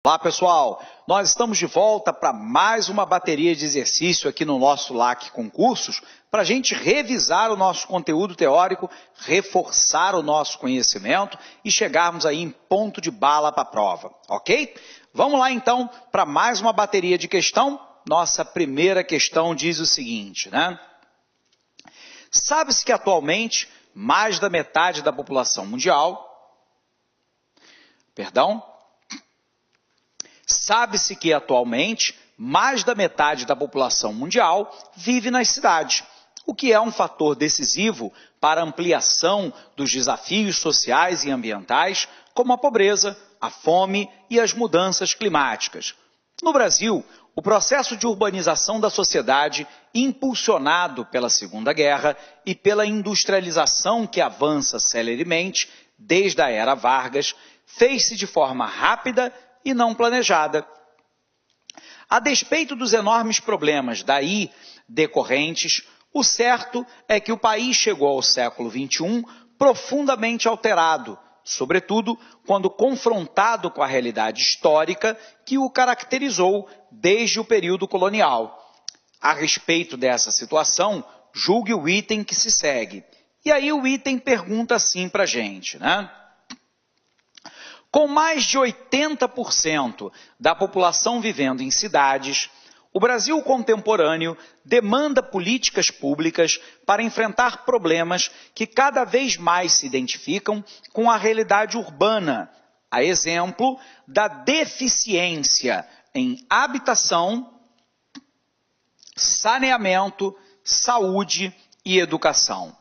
Olá pessoal, nós estamos de volta para mais uma bateria de exercício aqui no nosso LAC Concursos, para a gente revisar o nosso conteúdo teórico, reforçar o nosso conhecimento e chegarmos aí em ponto de bala para a prova, ok? Vamos lá então para mais uma bateria de questão. Nossa primeira questão diz o seguinte, né? Sabe-se que atualmente mais da metade da população mundial, Sabe-se que, atualmente, mais da metade da população mundial vive nas cidades, o que é um fator decisivo para a ampliação dos desafios sociais e ambientais, como a pobreza, a fome e as mudanças climáticas. No Brasil, o processo de urbanização da sociedade, impulsionado pela Segunda Guerra e pela industrialização que avança celeremente desde a era Vargas, fez-se de forma rápida e não planejada. A despeito dos enormes problemas daí decorrentes, o certo é que o país chegou ao século XXI profundamente alterado, sobretudo quando confrontado com a realidade histórica que o caracterizou desde o período colonial. A respeito dessa situação, julgue o item que se segue. E aí o item pergunta assim para a gente, né? Com mais de 80% da população vivendo em cidades, o Brasil contemporâneo demanda políticas públicas para enfrentar problemas que cada vez mais se identificam com a realidade urbana, a exemplo da deficiência em habitação, saneamento, saúde e educação.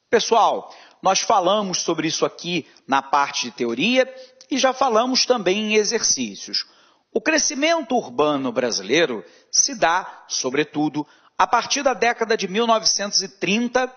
Pessoal, nós falamos sobre isso aqui na parte de teoria e já falamos também em exercícios. O crescimento urbano brasileiro se dá, sobretudo, a partir da década de 1930,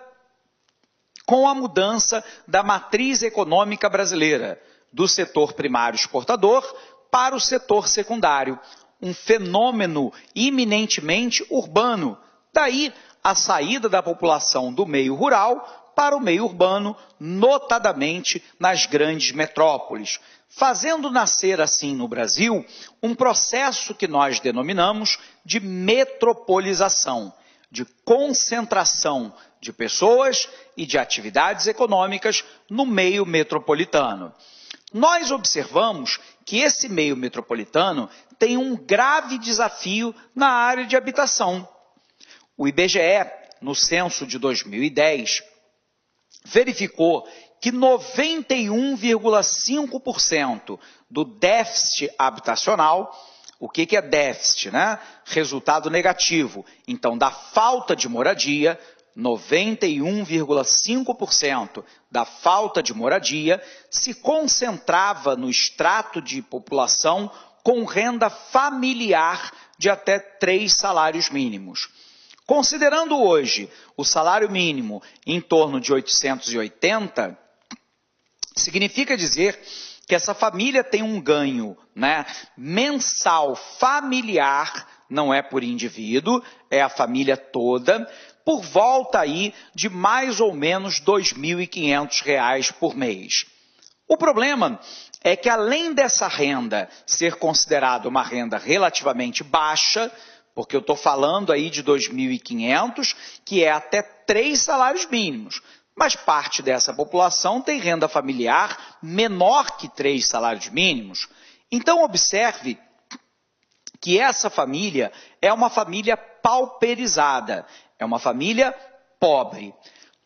com a mudança da matriz econômica brasileira, do setor primário exportador para o setor secundário, um fenômeno eminentemente urbano. Daí a saída da população do meio rural para o meio urbano, notadamente nas grandes metrópoles, fazendo nascer assim no Brasil um processo que nós denominamos de metropolização, de concentração de pessoas e de atividades econômicas no meio metropolitano. Nós observamos que esse meio metropolitano tem um grave desafio na área de habitação. O IBGE, no censo de 2010, verificou que 91,5% do déficit habitacional, o que é déficit, né? Resultado negativo. Então, da falta de moradia, 91,5% da falta de moradia se concentrava no extrato de população com renda familiar de até 3 salários mínimos. Considerando hoje o salário mínimo em torno de 880, significa dizer que essa família tem um ganho, né, mensal familiar, não é por indivíduo, é a família toda, por volta aí de mais ou menos R$ 2.500 por mês. O problema é que, além dessa renda ser considerada uma renda relativamente baixa, porque eu estou falando aí de 2.500, que é até 3 salários mínimos, mas parte dessa população tem renda familiar menor que 3 salários mínimos. Então, observe que essa família é uma família pauperizada, é uma família pobre.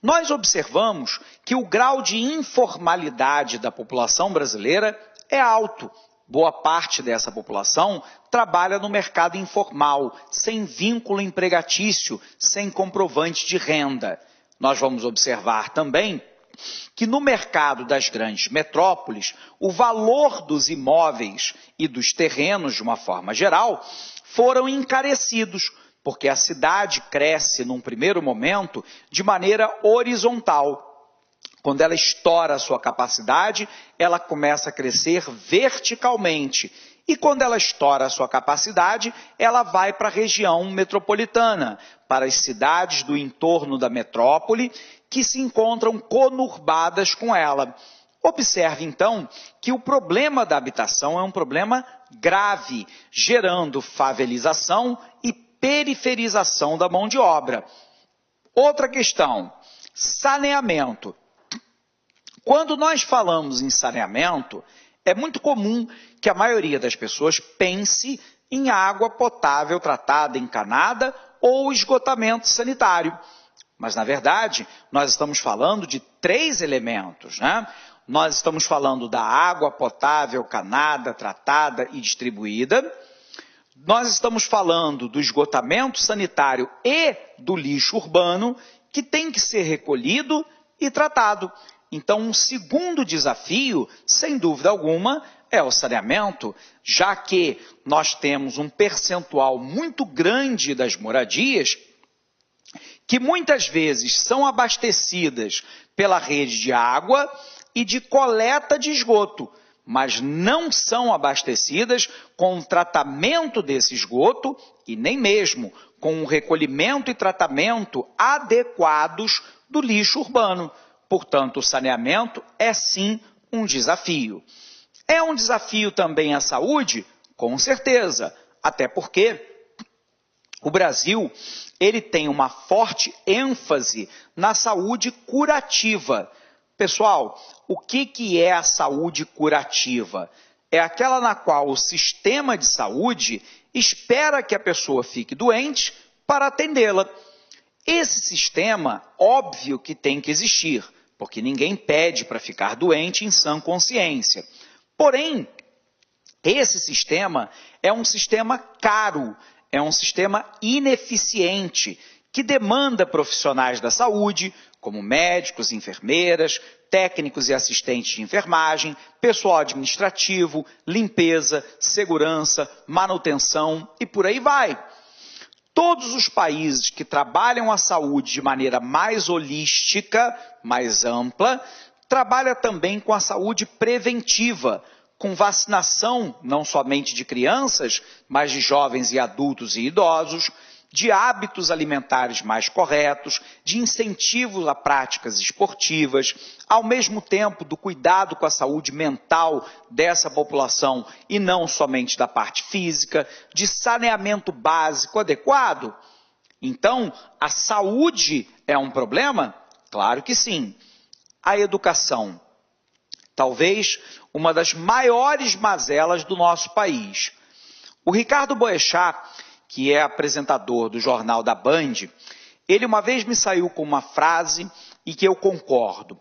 Nós observamos que o grau de informalidade da população brasileira é alto. Boa parte dessa população trabalha no mercado informal, sem vínculo empregatício, sem comprovante de renda. Nós vamos observar também que no mercado das grandes metrópoles, o valor dos imóveis e dos terrenos, de uma forma geral, foram encarecidos, porque a cidade cresce, num primeiro momento, de maneira horizontal. Quando ela estoura a sua capacidade, ela começa a crescer verticalmente. E quando ela estoura a sua capacidade, ela vai para a região metropolitana, para as cidades do entorno da metrópole, que se encontram conurbadas com ela. Observe, então, que o problema da habitação é um problema grave, gerando favelização e periferização da mão de obra. Outra questão, saneamento. Quando nós falamos em saneamento, é muito comum que a maioria das pessoas pense em água potável tratada, encanada ou esgotamento sanitário. Mas, na verdade, nós estamos falando de 3 elementos, né? Nós estamos falando da água potável, canada, tratada e distribuída. Nós estamos falando do esgotamento sanitário e do lixo urbano, que tem que ser recolhido e tratado. Então, um segundo desafio, sem dúvida alguma, é o saneamento, já que nós temos um percentual muito grande das moradias que muitas vezes são abastecidas pela rede de água e de coleta de esgoto, mas não são abastecidas com o tratamento desse esgoto e nem mesmo com o recolhimento e tratamento adequados do lixo urbano. Portanto, o saneamento é sim um desafio. É um desafio também a saúde? Com certeza, até porque o Brasil ele tem uma forte ênfase na saúde curativa. Pessoal, o que é a saúde curativa? É aquela na qual o sistema de saúde espera que a pessoa fique doente para atendê-la. Esse sistema, óbvio que tem que existir, porque ninguém pede para ficar doente em sã consciência. Porém, esse sistema é um sistema caro, é um sistema ineficiente, que demanda profissionais da saúde, como médicos, enfermeiras, técnicos e assistentes de enfermagem, pessoal administrativo, limpeza, segurança, manutenção e por aí vai. Todos os países que trabalham a saúde de maneira mais holística, mais ampla, trabalham também com a saúde preventiva, com vacinação não somente de crianças, mas de jovens e adultos e idosos, de hábitos alimentares mais corretos, de incentivos a práticas esportivas, ao mesmo tempo do cuidado com a saúde mental dessa população e não somente da parte física, de saneamento básico adequado. Então, a saúde é um problema? Claro que sim. A educação, talvez uma das maiores mazelas do nosso país. O Ricardo Boechat, que é apresentador do Jornal da Band, ele uma vez me saiu com uma frase e que eu concordo.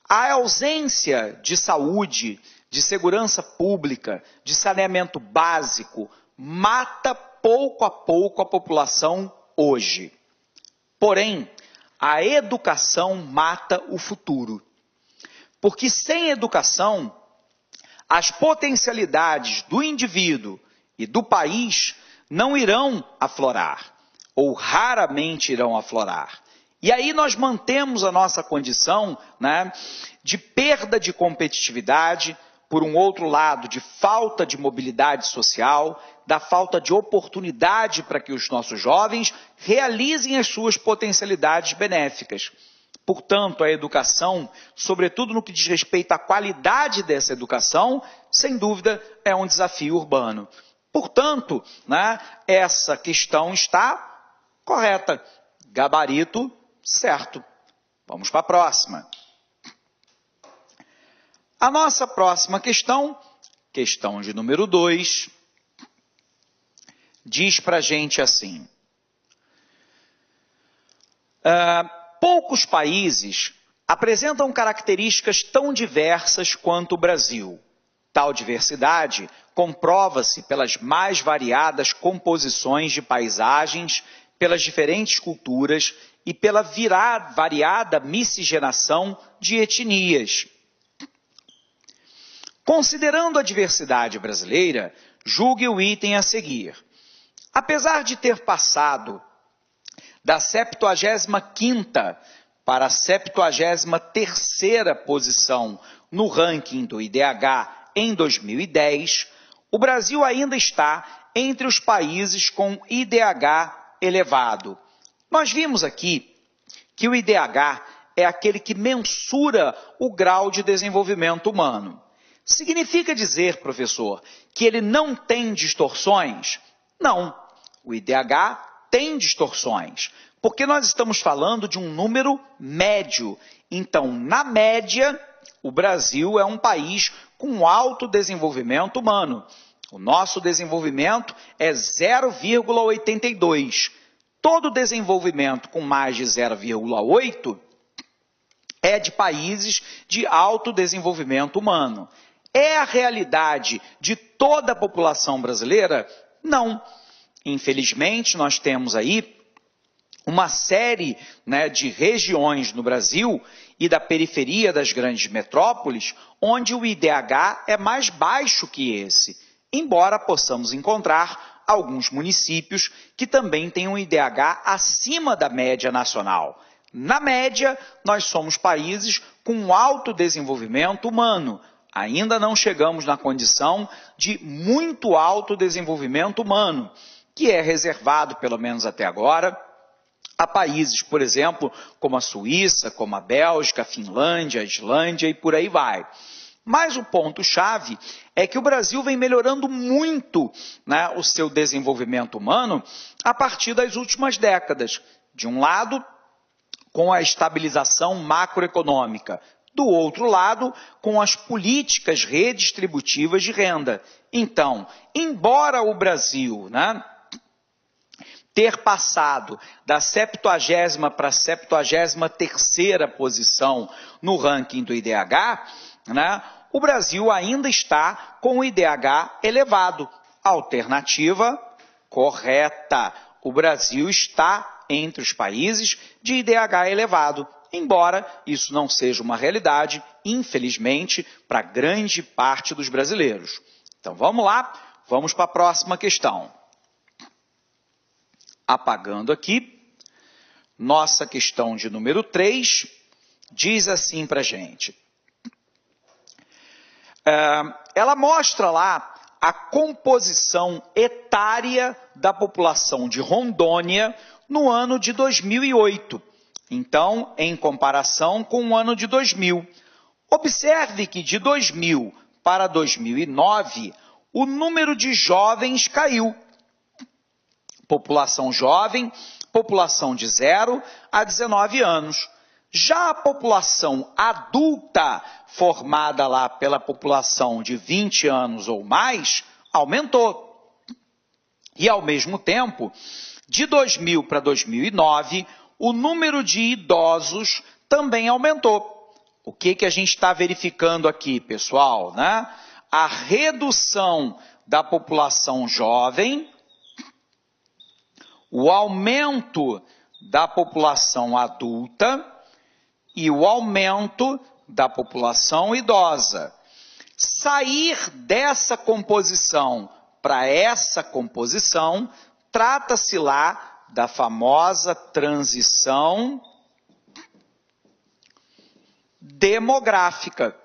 A ausência de saúde, de segurança pública, de saneamento básico, mata pouco a pouco a população hoje. Porém, a educação mata o futuro. Porque sem educação, as potencialidades do indivíduo e do país não irão aflorar, ou raramente irão aflorar. E aí nós mantemos a nossa condição, né, de perda de competitividade, por um outro lado, de falta de mobilidade social, da falta de oportunidade para que os nossos jovens realizem as suas potencialidades benéficas. Portanto, a educação, sobretudo no que diz respeito à qualidade dessa educação, sem dúvida é um desafio urbano. Portanto, né, essa questão está correta. Gabarito certo. Vamos para a próxima. A nossa próxima questão, questão de número 2, diz para a gente assim. Poucos países apresentam características tão diversas quanto o Brasil. Tal diversidade comprova-se pelas mais variadas composições de paisagens, pelas diferentes culturas e pela variada miscigenação de etnias. Considerando a diversidade brasileira, julgue o item a seguir. Apesar de ter passado da 75ª para a 73ª posição no ranking do IDH em 2010, o Brasil ainda está entre os países com IDH elevado. Nós vimos aqui que o IDH é aquele que mensura o grau de desenvolvimento humano. Significa dizer, professor, que ele não tem distorções? Não. O IDH tem distorções, porque nós estamos falando de um número médio. Então, na média, o Brasil é um país com alto desenvolvimento humano. O nosso desenvolvimento é 0,82. Todo desenvolvimento com mais de 0,8 é de países de alto desenvolvimento humano. É a realidade de toda a população brasileira? Não. Infelizmente, nós temos aí uma série, de regiões no Brasil e da periferia das grandes metrópoles, onde o IDH é mais baixo que esse, embora possamos encontrar alguns municípios que também têm um IDH acima da média nacional. Na média, nós somos países com alto desenvolvimento humano. Ainda não chegamos na condição de muito alto desenvolvimento humano, que é reservado, pelo menos até agora, a países, por exemplo, como a Suíça, como a Bélgica, a Finlândia, a Islândia e por aí vai. Mas o ponto-chave é que o Brasil vem melhorando muito, o seu desenvolvimento humano a partir das últimas décadas. De um lado, com a estabilização macroeconômica. Do outro lado, com as políticas redistributivas de renda. Então, embora o Brasil, ter passado da 70ª para a 73ª posição no ranking do IDH, o Brasil ainda está com o IDH elevado. Alternativa correta. O Brasil está entre os países de IDH elevado, embora isso não seja uma realidade, infelizmente, para grande parte dos brasileiros. Então vamos lá, vamos para a próxima questão. Apagando aqui, nossa questão de número 3 diz assim para a gente. Ela mostra lá a composição etária da população de Rondônia no ano de 2008. Então, em comparação com o ano de 2000. Observe que de 2000 para 2009, o número de jovens caiu. População jovem, população de 0 a 19 anos. Já a população adulta, formada lá pela população de 20 anos ou mais, aumentou. E, ao mesmo tempo, de 2000 para 2009, o número de idosos também aumentou. O que a gente está verificando aqui, pessoal? A redução da população jovem, o aumento da população adulta e o aumento da população idosa. Sair dessa composição para essa composição, trata-se lá da famosa transição demográfica.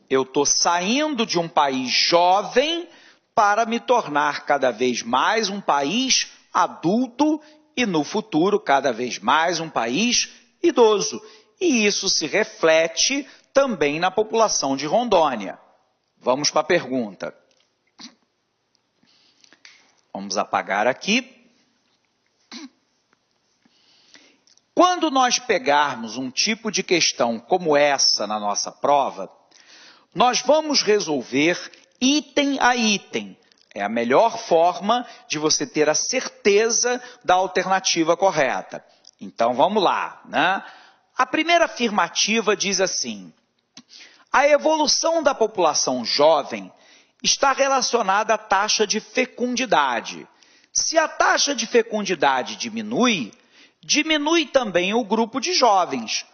Eu estou saindo de um país jovem para me tornar cada vez mais um país adulto e, no futuro, cada vez mais um país idoso. E isso se reflete também na população de Rondônia. Vamos para a pergunta. Vamos apagar aqui. Quando nós pegarmos um tipo de questão como essa na nossa prova, nós vamos resolver item a item. É a melhor forma de você ter a certeza da alternativa correta. Então, vamos lá, A primeira afirmativa diz assim: a evolução da população jovem está relacionada à taxa de fecundidade. Se a taxa de fecundidade diminui, diminui também o grupo de jovens.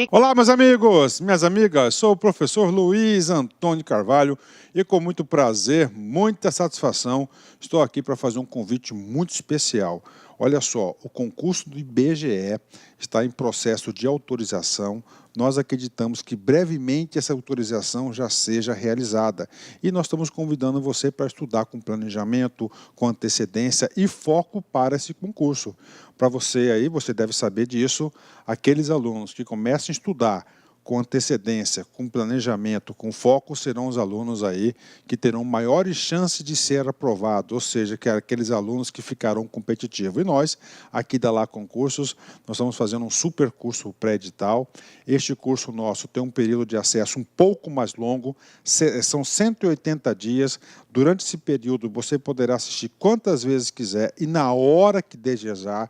Olá, meus amigos, minhas amigas, sou o professor Luiz Antônio Carvalho e com muito prazer, muita satisfação, estou aqui para fazer um convite muito especial. Olha só, o concurso do IBGE está em processo de autorização. Nós acreditamos que brevemente essa autorização já seja realizada. E nós estamos convidando você para estudar com planejamento, com antecedência e foco para esse concurso. Para você aí, você deve saber disso, aqueles alunos que começam a estudar com antecedência, com planejamento, com foco, serão os alunos aí que terão maiores chances de ser aprovados, ou seja, que aqueles alunos que ficarão competitivos. E nós, aqui da Lá Concursos, nós estamos fazendo um super curso pré-edital. Este curso nosso tem um período de acesso um pouco mais longo, são 180 dias. Durante esse período, você poderá assistir quantas vezes quiser e na hora que desejar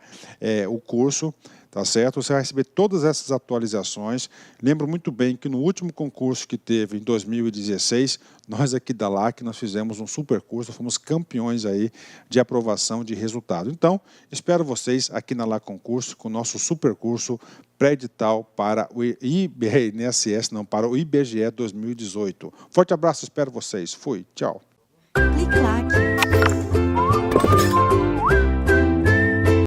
o curso. Tá certo? Você vai receber todas essas atualizações. Lembro muito bem que no último concurso que teve em 2016, nós aqui da LAC, nós fizemos um super curso, fomos campeões aí de aprovação de resultado. Então, espero vocês aqui na LAC Concurso com o nosso super curso pré-edital para o INSS, não, para o IBGE 2018. Forte abraço, espero vocês. Fui, tchau. Clique lá.